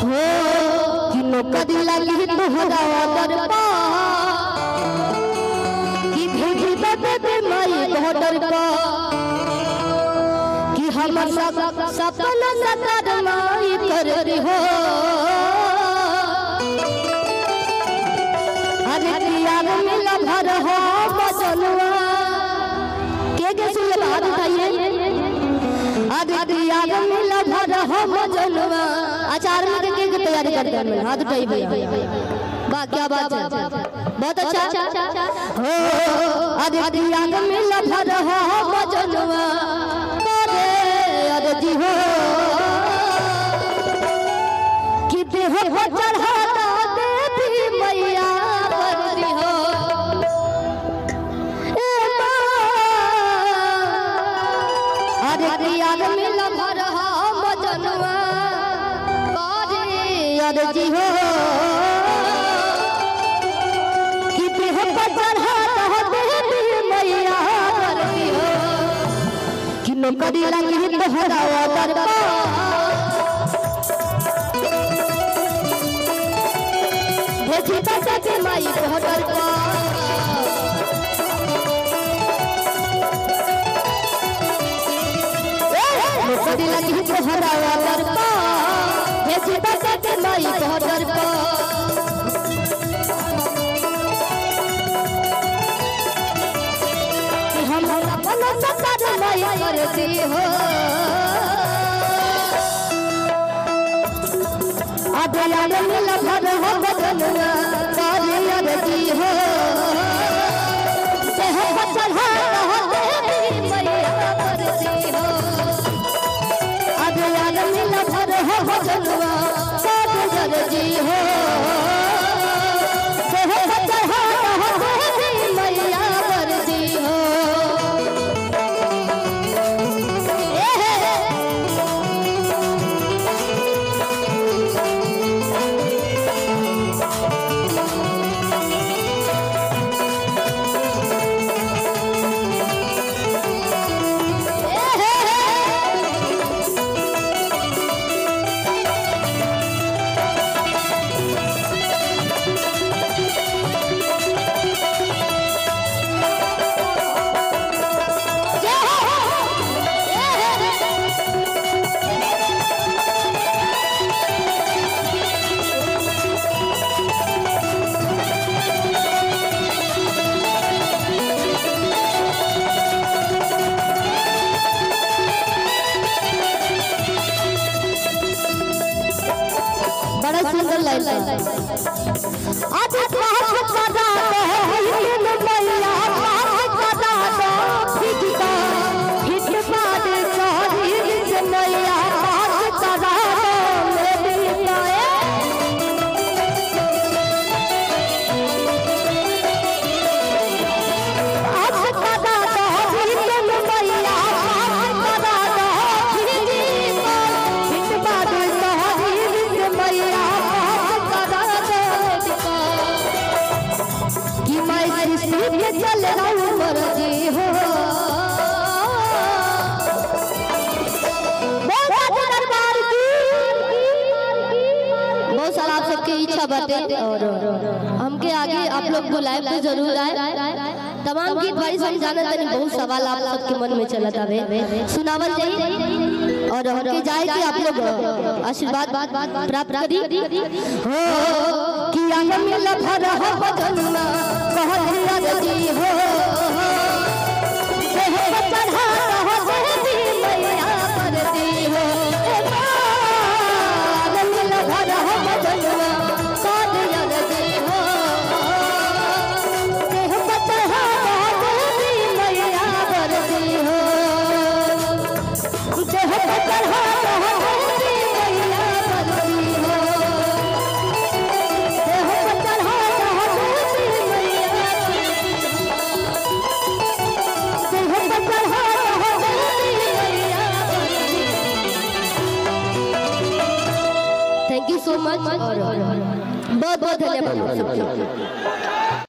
हो कि नौकरी लगी तोहरा दरबा कि भेजी दे माई बॉर्डर का कि हम सब सपना सतर माई कर रही हो अरे यार मिला भर हो मजनुआ के सुन बात उठाइए अरे यार मिला भर हो मजनुआ आचार में के तैयारी करते हैं हाथ उठाइए भैया वाह क्या बात है बहुत अच्छा हो अरे यार मिला भर हो मजनुआ अरे जी हो कि देह पर चढ़ाता देवी मैया बरदी हो ए अरे यार मिला भर हो मजनुआ अरे जी हो कि देह पर चढ़ाता देवी मैया बरदी हो कि नौकरी लगी तोहरा दरबा भेजी दे माई बॉर्डर का नौकरी लगी तोहरा दरबा भेजी दे माई बॉर्डर का हम अपना सतर माई करती हो अदयाल मिल भर हो बदनुआ कारियर जी हो देह पर चढ़ा हो देवी मैया करती हो अदयाल मिल भर हो बदनुआ कारियर जी हो देह पर चढ़ा हो देवी मैया करती हो बड़ा सुंदर लाइन आज बात करा इन मैया बात करा फिटता फिट बात शरीर से मैया बात करा मेरी माया आज करा इन मैया बात करा फिट बात शरीर से मैया कि मैं सृष्टि में चल रहा हूँ मर्जी हो बहुत सारा आप सबके इच्छा बातें और हमके आगे आप लोग बुलाए तो जरूर आए तमाम गीत भाई समझाना तनी बहुत सवाल आप सबके मन में चला था सुनावल जाए और हमके जाए कि आप लोग आशीर्वाद प्राप्त करी हो कि आंगन में लफर हो बदनुआ कहलिया जी हो देह पर चढ़ा हो देवी मैया करती हो आंगन में लफर हो बदनुआ कहलिया जी हो देह पर चढ़ा हो देवी मैया करती हो देह पर चढ़ा हो देवी मैया करती हो देह पर चढ़ा हो देवी मैया देह पर चढ़ा हो देवी मैया। थैंक यू सो मच और बहुत बहुत धन्यवाद।